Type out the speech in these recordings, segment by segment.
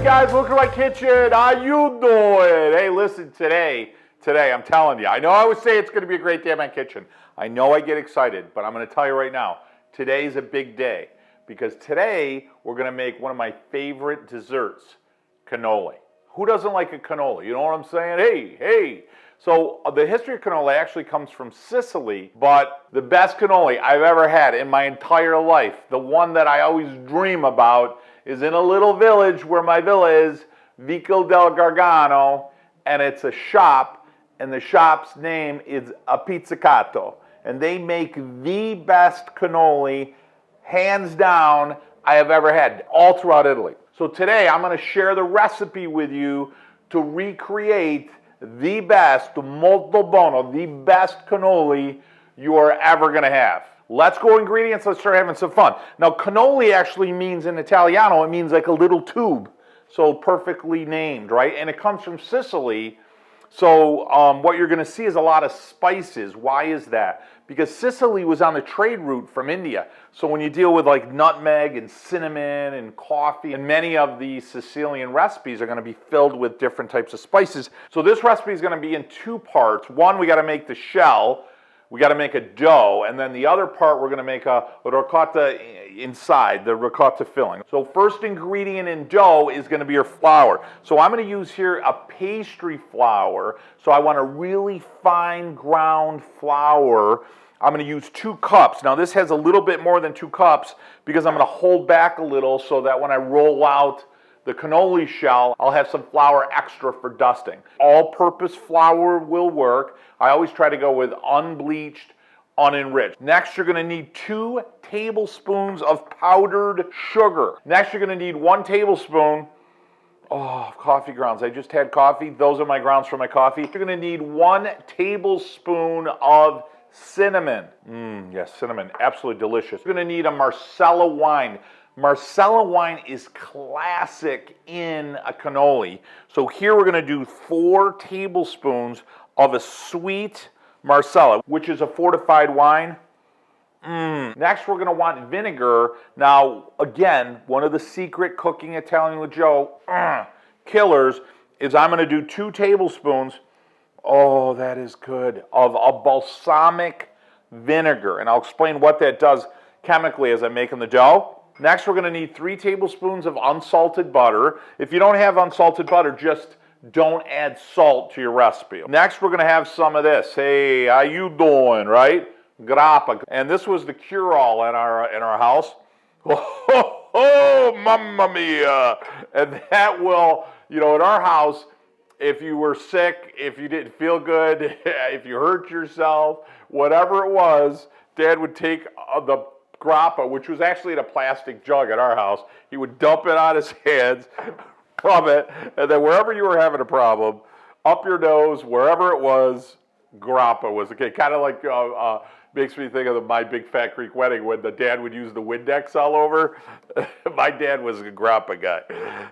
Hey guys, welcome to my kitchen. How you doing? Hey, listen, today, I'm telling you, I know I always say it's going to be a great day in my kitchen. I know I get excited, but I'm going to tell you right now, today's a big day because today we're going to make one of my favorite desserts, cannoli. Who doesn't like a cannoli? You know what I'm saying? Hey. So the history of cannoli actually comes from Sicily, but the best cannoli I've ever had in my entire life, the one that I always dream about, is in a little village where my villa is, Vico del Gargano, and it's a shop, and the shop's name is a Pizzicato, and they make the best cannoli, hands down, I have ever had, all throughout Italy. So today I'm going to share the recipe with you to recreate the best, molto buono, the best cannoli you are ever going to have. Let's go ingredients, let's start having some fun. Now, cannoli actually means in Italiano, it means like a little tube. So perfectly named, right? And it comes from Sicily. So what you're going to see is a lot of spices. Why is that? Because Sicily was on the trade route from India. So when you deal with like nutmeg and cinnamon and coffee, and many of the Sicilian recipes are going to be filled with different types of spices. So this recipe is going to be in two parts. One, we got to make the shell. We got to make a dough, and then the other part we're going to make a ricotta inside, the ricotta filling. So first ingredient in dough is going to be your flour. So I'm going to use here a pastry flour. So I want a really fine ground flour. I'm going to use 2 cups. Now this has a little bit more than 2 cups because I'm going to hold back a little so that when I roll out the cannoli shell, I'll have some flour extra for dusting. All-purpose flour will work. I always try to go with unbleached, unenriched. Next, you're going to need 2 tablespoons of powdered sugar. Next, you're going to need 1 tablespoon of coffee grounds. I just had coffee. Those are my grounds for my coffee. You're going to need 1 tablespoon of cinnamon. Yes, cinnamon. Absolutely delicious. You're going to need a Marsala wine. Marsala wine is classic in a cannoli. So here we're going to do 4 tablespoons of a sweet Marsala, which is a fortified wine. Next, we're going to want vinegar. Now, again, one of the secret cooking Italian with Joe killers is I'm going to do 2 tablespoons. Oh, that is good. Of a balsamic vinegar. And I'll explain what that does chemically as I'm making the dough. Next, we're going to need 3 tablespoons of unsalted butter. If you don't have unsalted butter, just don't add salt to your recipe. Next, we're going to have some of this. Hey, how you doing, right? Grappa. And this was the cure-all in our house. Oh, mamma mia. And that will, in our house, if you were sick, if you didn't feel good, if you hurt yourself, whatever it was, Dad would take the grappa, which was actually in a plastic jug at our house. He would dump it on his hands, rub it, and then wherever you were having a problem, up your nose, wherever it was, grappa was okay. Kind of like makes me think of the My Big Fat Greek Wedding when the dad would use the Windex all over. My dad was a grappa guy.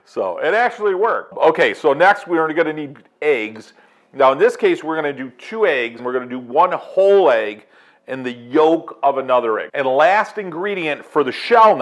So it actually worked. Okay, so next we're going to need eggs. Now in this case, we're going to do 2 eggs, and we're going to do 1 whole egg and the yolk of another egg. And last ingredient for the shell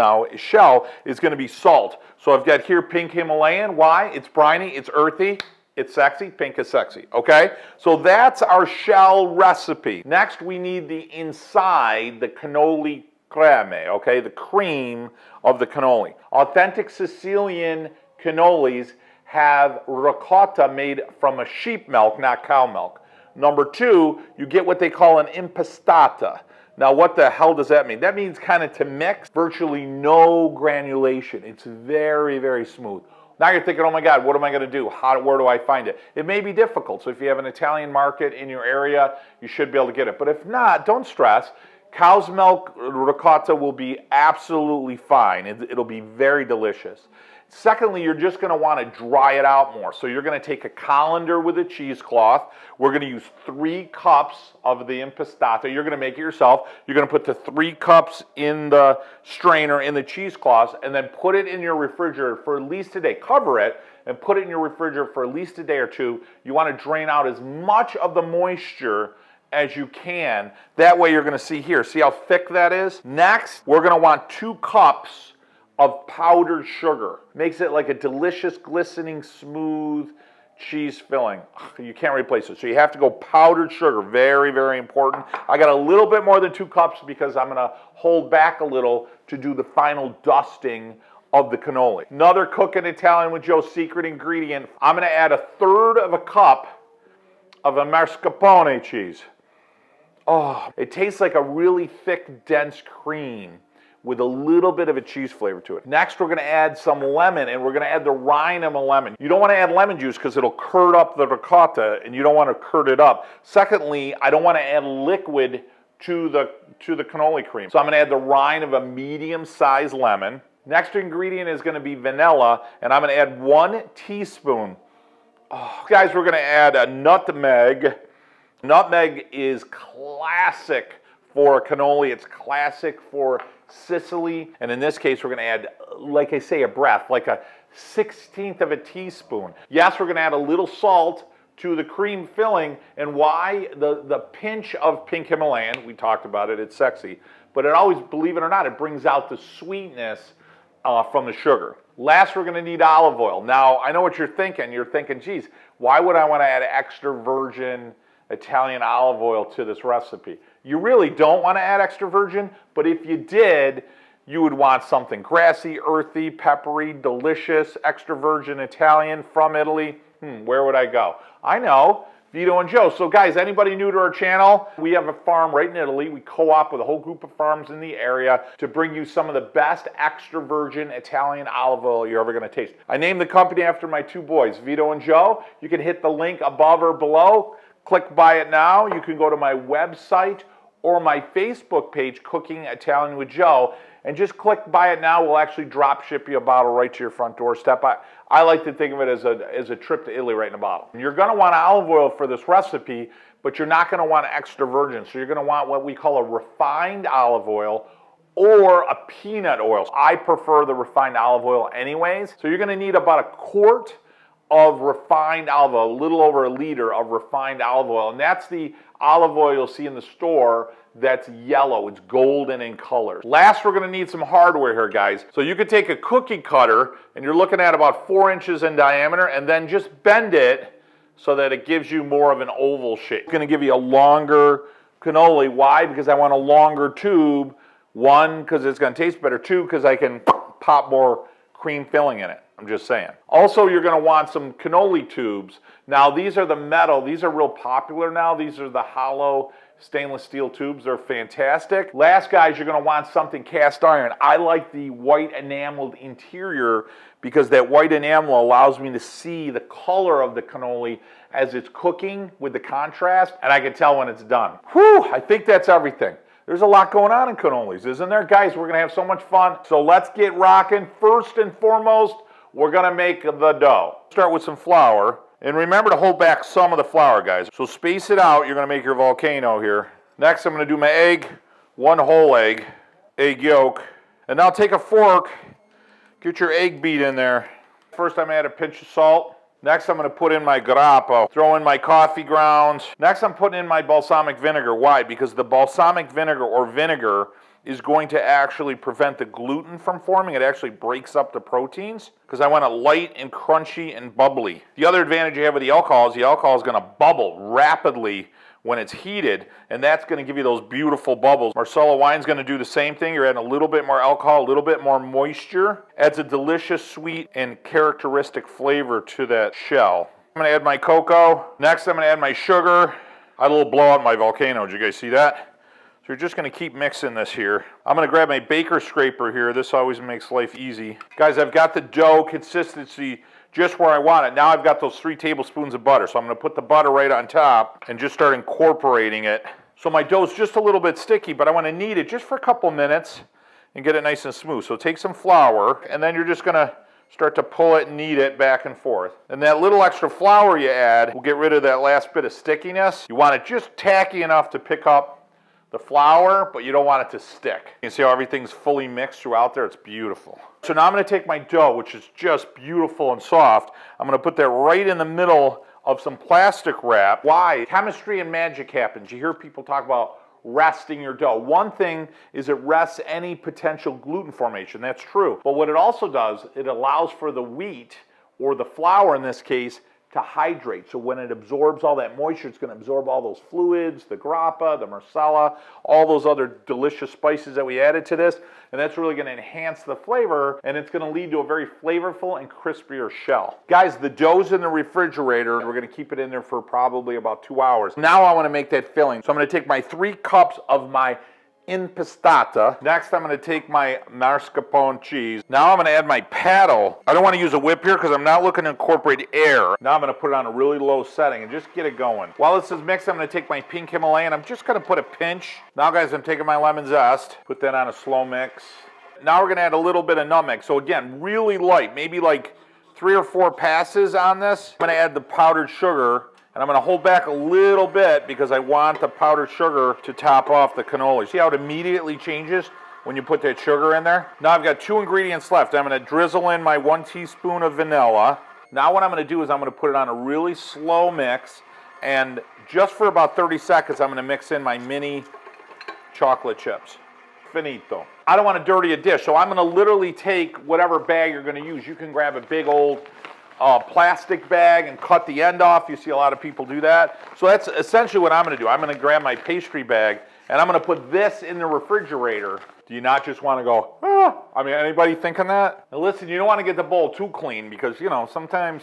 is going to be salt. So I've got here pink Himalayan. Why? It's briny, it's earthy, it's sexy. Pink is sexy, okay? So that's our shell recipe. Next, we need the inside, the cannoli creme, okay? The cream of the cannoli. Authentic Sicilian cannolis have ricotta made from a sheep milk, not cow milk. Number 2, you get what they call an impastata. Now, what the hell does that mean? That means kind of to mix, virtually no granulation. It's very, very smooth. Now you're thinking, oh my God, what am I going to do? Where do I find it? It may be difficult. So if you have an Italian market in your area, you should be able to get it. But if not, don't stress. Cow's milk ricotta will be absolutely fine. It'll be very delicious. Secondly, you're just going to want to dry it out more. So you're going to take a colander with a cheesecloth. We're going to use 3 cups of the impastata. You're going to make it yourself. You're going to put the 3 cups in the strainer in the cheesecloth and then put it in your refrigerator for at least a day. Cover it and put it in your refrigerator for at least a day or 2. You want to drain out as much of the moisture as you can. That way you're going to see here. See how thick that is? Next, we're going to want 2 cups of powdered sugar. Makes it like a delicious, glistening, smooth cheese filling. You can't replace it. So you have to go powdered sugar. Very, very important. I got a little bit more than 2 cups because I'm going to hold back a little to do the final dusting of the cannoli. Another Cooking Italian with Joe secret ingredient. I'm going to add 1/3 cup of a mascarpone cheese. Oh, it tastes like a really thick, dense cream with a little bit of a cheese flavor to it. Next, we're going to add some lemon, and we're going to add the rind of a lemon. You don't want to add lemon juice because it'll curd up the ricotta, and you don't want to curd it up. Secondly, I don't want to add liquid to the cannoli cream. So I'm going to add the rind of a medium-sized lemon. Next ingredient is going to be vanilla, and I'm going to add 1 teaspoon. Oh, guys, we're going to add a nutmeg. Nutmeg is classic for a cannoli. It's classic for Sicily, and in this case we're going to add, like I say, a breath, like a 1/16 of a teaspoon. Yes, we're going to add a little salt to the cream filling, and why? The pinch of pink Himalayan, we talked about it, it's sexy, but it always, believe it or not, it brings out the sweetness from the sugar. Last, we're going to need olive oil. Now, I know what you're thinking. You're thinking, geez, why would I want to add extra virgin Italian olive oil to this recipe? You really don't want to add extra virgin, but if you did, you would want something grassy, earthy, peppery, delicious, extra virgin Italian from Italy. Where would I go? I know, Vito and Joe. So guys, anybody new to our channel, we have a farm right in Italy. We co-op with a whole group of farms in the area to bring you some of the best extra virgin Italian olive oil you're ever going to taste. I named the company after my 2 boys, Vito and Joe. You can hit the link above or below. Click buy it now. You can go to my website or my Facebook page, Cooking Italian with Joe, and just click buy it now. We'll actually drop ship you a bottle right to your front doorstep. I like to think of it as a trip to Italy right in a bottle. You're going to want olive oil for this recipe, but you're not going to want extra virgin. So you're going to want what we call a refined olive oil or a peanut oil. I prefer the refined olive oil anyways. So you're going to need about 1 quart of refined olive oil, a little over 1 liter of refined olive oil. And that's the olive oil you'll see in the store that's yellow. It's golden in color. Last, we're going to need some hardware here, guys. So you could take a cookie cutter, and you're looking at about 4 inches in diameter, and then just bend it so that it gives you more of an oval shape. It's going to give you a longer cannoli. Why? Because I want a longer tube. 1, because it's going to taste better. 2, because I can pop more cream filling in it. I'm just saying. Also, you're going to want some cannoli tubes. Now, these are the metal. These are real popular now. These are the hollow stainless steel tubes. They're fantastic. Last, guys, you're going to want something cast iron. I like the white enameled interior because that white enamel allows me to see the color of the cannoli as it's cooking with the contrast, and I can tell when it's done. Whew, I think that's everything. There's a lot going on in cannolis, isn't there? Guys, we're going to have so much fun. So let's get rocking. First and foremost, we're going to make the dough. Start with some flour. And remember to hold back some of the flour, guys. So space it out. You're going to make your volcano here. Next, I'm going to do my egg. 1 whole egg. Egg yolk. And now take a fork. Get your egg beat in there. First, I'm going to add a pinch of salt. Next, I'm going to put in my grappa. Throw in my coffee grounds. Next, I'm putting in my balsamic vinegar. Why? Because the balsamic vinegar or vinegar is going to actually prevent the gluten from forming. It actually breaks up the proteins because I want it light and crunchy and bubbly. The other advantage you have with the alcohol is going to bubble rapidly when it's heated, and that's going to give you those beautiful bubbles. Marsala wine's going to do the same thing. You're adding a little bit more alcohol, a little bit more moisture. Adds a delicious, sweet, and characteristic flavor to that shell. I'm going to add my cocoa. Next, I'm going to add my sugar. I had a little blowout in my volcano. Did you guys see that? So you're just going to keep mixing this here. I'm going to grab my baker scraper here. This always makes life easy. Guys, I've got the dough consistency just where I want it. Now I've got those 3 tablespoons of butter. So I'm going to put the butter right on top and just start incorporating it. So my dough's just a little bit sticky, but I want to knead it just for a couple minutes and get it nice and smooth. So take some flour, and then you're just going to start to pull it and knead it back and forth. And that little extra flour you add will get rid of that last bit of stickiness. You want it just tacky enough to pick up the flour, but you don't want it to stick. You can see how everything's fully mixed throughout there. It's beautiful. So now I'm going to take my dough, which is just beautiful and soft. I'm going to put that right in the middle of some plastic wrap. Why? Chemistry and magic happens. You hear people talk about resting your dough. One thing is it rests any potential gluten formation. That's true. But what it also does, it allows for the wheat, or the flour in this case, to hydrate. So when it absorbs all that moisture, it's going to absorb all those fluids, the grappa, the marsala, all those other delicious spices that we added to this. And that's really going to enhance the flavor, and it's going to lead to a very flavorful and crispier shell. Guys, the dough's in the refrigerator. We're going to keep it in there for probably about 2 hours. Now I want to make that filling. So I'm going to take my 3 cups of my impastata. Next, I'm going to take my mascarpone cheese. Now I'm going to add my paddle. I don't want to use a whip here because I'm not looking to incorporate air. Now I'm going to put it on a really low setting and just get it going. While this is mixed, I'm going to take my pink Himalayan. I'm just going to put a pinch. Now, guys, I'm taking my lemon zest. Put that on a slow mix. Now we're going to add a little bit of nutmeg. So again, really light, maybe like 3 or 4 passes on this. I'm going to add the powdered sugar. And I'm going to hold back a little bit because I want the powdered sugar to top off the cannoli. See how it immediately changes when you put that sugar in there? Now I've got 2 ingredients left. I'm going to drizzle in my 1 teaspoon of vanilla. Now what I'm going to do is I'm going to put it on a really slow mix. And just for about 30 seconds, I'm going to mix in my mini chocolate chips. Finito. I don't want to dirty a dish, so I'm going to literally take whatever bag you're going to use. You can grab a big old plastic bag and cut the end off. You see a lot of people do that. So that's essentially what I'm going to do. I'm going to grab my pastry bag and I'm going to put this in the refrigerator. Do you not just want to go, ah? I mean, anybody thinking that? Now listen, you don't want to get the bowl too clean because, you know, sometimes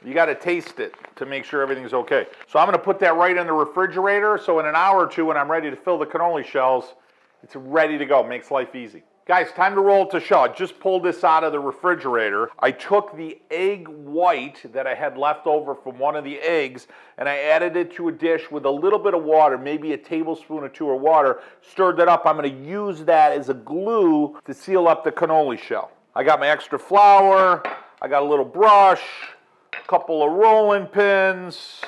you got to taste it to make sure everything's okay. So I'm going to put that right in the refrigerator. So in an hour or two when I'm ready to fill the cannoli shells, it's ready to go. Makes life easy. Guys, time to roll it to shell. I just pulled this out of the refrigerator. I took the egg white that I had left over from one of the eggs and I added it to a dish with a little bit of water, maybe a tablespoon or 2 of water, stirred that up. I'm going to use that as a glue to seal up the cannoli shell. I got my extra flour, I got a little brush, a couple of rolling pins,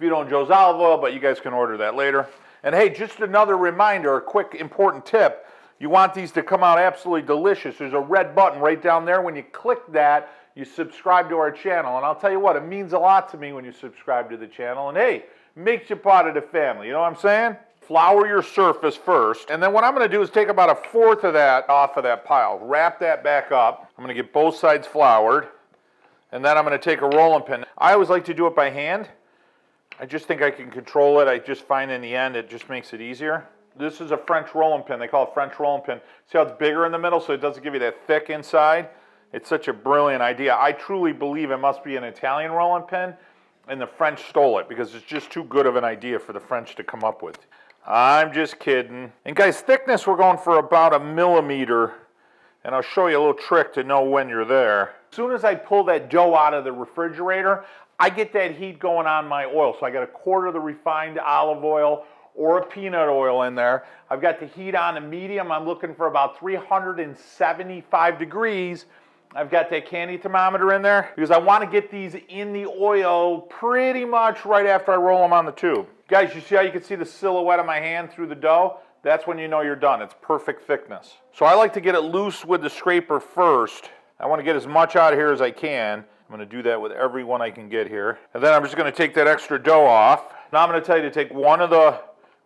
Vito and Joe's Alva, but you guys can order that later. And hey, just another reminder, a quick important tip. You want these to come out absolutely delicious. There's a red button right down there. When you click that, you subscribe to our channel. And I'll tell you what, it means a lot to me when you subscribe to the channel. And hey, makes you part of the family. You know what I'm saying? Flour your surface first. And then what I'm going to do is take about 1/4 of that off of that pile. Wrap that back up. I'm going to get both sides floured. And then I'm going to take a rolling pin. I always like to do it by hand. I just think I can control it. I just find in the end it just makes it easier. This is a French rolling pin. They call it French rolling pin. See how it's bigger in the middle so it doesn't give you that thick inside? It's such a brilliant idea. I truly believe it must be an Italian rolling pin and the French stole it because it's just too good of an idea for the French to come up with. I'm just kidding. And guys, thickness we're going for about 1 millimeter. And I'll show you a little trick to know when you're there. As soon as I pull that dough out of the refrigerator, I get that heat going on my oil. So I got 1/4 of the refined olive oil or a peanut oil in there. I've got the heat on a medium. I'm looking for about 375 degrees. I've got that candy thermometer in there because I want to get these in the oil pretty much right after I roll them on the tube. Guys, you see how you can see the silhouette of my hand through the dough? That's when you know you're done. It's perfect thickness. So I like to get it loose with the scraper first. I want to get as much out of here as I can. I'm going to do that with every one I can get here. And then I'm just going to take that extra dough off. Now I'm going to tell you to take one of the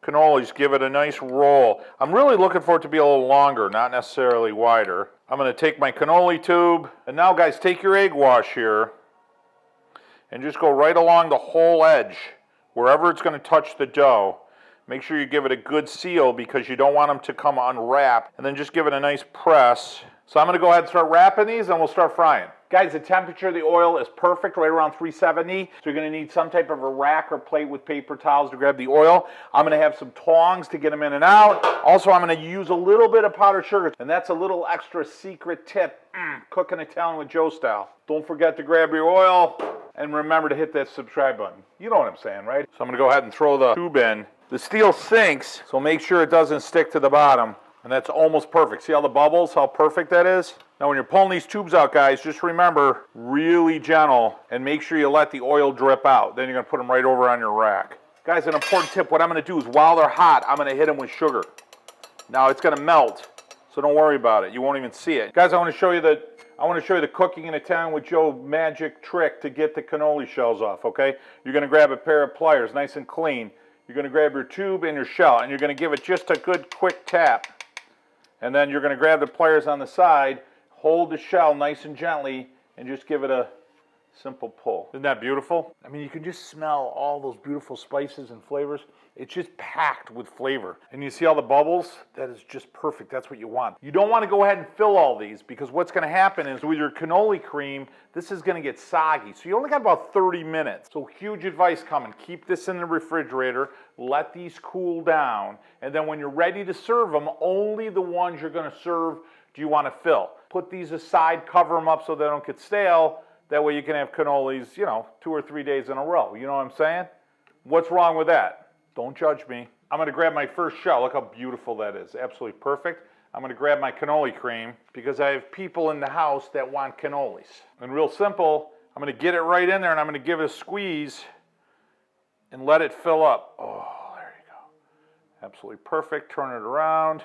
cannolis, give it a nice roll. I'm really looking for it to be a little longer, not necessarily wider. I'm going to take my cannoli tube, and now guys, take your egg wash here and just go right along the whole edge, wherever it's going to touch the dough. Make sure you give it a good seal because you don't want them to come unwrapped, and then just give it a nice press. So I'm going to go ahead and start wrapping these and we'll start frying. Guys, the temperature of the oil is perfect, right around 370. So you're going to need some type of a rack or plate with paper towels to grab the oil. I'm going to have some tongs to get them in and out. Also, I'm going to use a little bit of powdered sugar. And that's a little extra secret tip. Cooking Italian with Joe style. Don't forget to grab your oil and remember to hit that subscribe button. You know what I'm saying, right? So I'm going to go ahead and throw the tube in. The steel sinks, so make sure it doesn't stick to the bottom. And that's almost perfect. See all the bubbles, how perfect that is? Now when you're pulling these tubes out, guys, just remember, really gentle, and make sure you let the oil drip out. Then you're going to put them right over on your rack. Guys, an important tip, what I'm going to do is while they're hot, I'm going to hit them with sugar. Now it's going to melt, so don't worry about it. You won't even see it. Guys, I want to show you the cooking in Italian with Joe magic trick to get the cannoli shells off, okay? You're going to grab a pair of pliers, nice and clean. you're going to grab your tube and your shell, and you're going to give it just a good quick tap. And then you're going to grab the pliers on the side, hold the shell nice and gently, and just give it a simple pull. Isn't that beautiful? I mean, you can just smell all those beautiful spices and flavors. It's just packed with flavor. And you see all the bubbles? That is just perfect. That's what you want. You don't want to go ahead and fill all these, because what's going to happen is with your cannoli cream, this is going to get soggy. So you only got about 30 minutes. So huge advice coming. Keep this in the refrigerator. Let these cool down. And then when you're ready to serve them, only the ones you're going to serve do you want to fill. Put these aside, cover them up so they don't get stale. That way you can have cannolis, 2 or 3 days in a row. You know what I'm saying? What's wrong with that? Don't judge me. I'm going to grab my first shell. Look how beautiful that is. Absolutely perfect. I'm going to grab my cannoli cream because I have people in the house that want cannolis. And real simple, I'm going to get it right in there and I'm going to give it a squeeze and let it fill up. Oh, there you go. Absolutely perfect. Turn it around.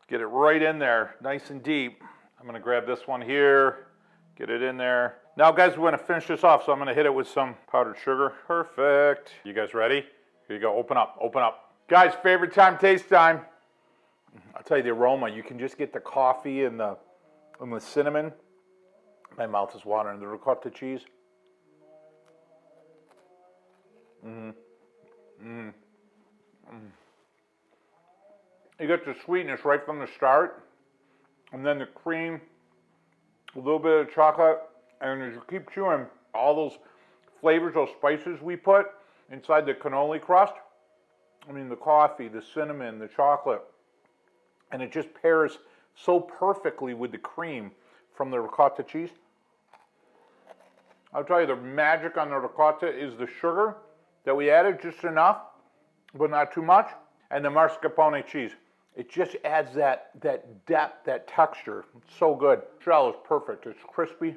Get it right in there, nice and deep. I'm going to grab this one here, get it in there. Now, guys, we're going to finish this off, so I'm going to hit it with some powdered sugar. Perfect. You guys ready? Here you go. Open up. Open up. Guys, favorite time, taste time. I'll tell you the aroma. You can just get the coffee and the cinnamon. My mouth is watering. The ricotta cheese. You get the sweetness right from the start, and then the cream, a little bit of chocolate, and as you keep chewing, all those flavors, those spices we put inside the cannoli crust, I mean the coffee, the cinnamon, the chocolate, and it just pairs so perfectly with the cream from the ricotta cheese. I'll tell you, the magic on the ricotta is the sugar that we added, just enough, but not too much, and the mascarpone cheese. It just adds that depth, that texture. It's so good. Shell is perfect. It's crispy.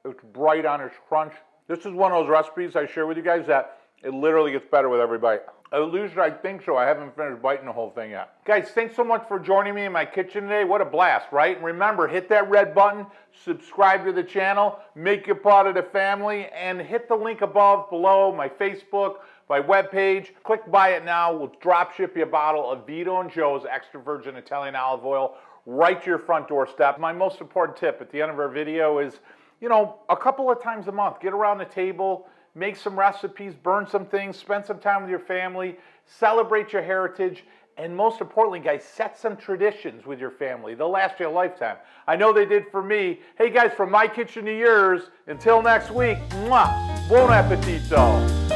It's bright on its crunch. This is one of those recipes I share with you guys that it literally gets better with every bite. At least I think so. I haven't finished biting the whole thing yet. Guys, thanks so much for joining me in my kitchen today. What a blast, right? And remember, hit that red button, subscribe to the channel, make you part of the family, and hit the link above, below, my Facebook, my webpage. Click buy it now. We'll drop ship you a bottle of Vito and Joe's extra virgin Italian olive oil right to your front doorstep. My most important tip at the end of our video is, a couple of times a month, get around the table, make some recipes, burn some things, spend some time with your family, celebrate your heritage, and most importantly, guys, set some traditions with your family. They'll last you a lifetime. I know they did for me. Hey, guys, from my kitchen to yours, until next week, mwah, buon appetito.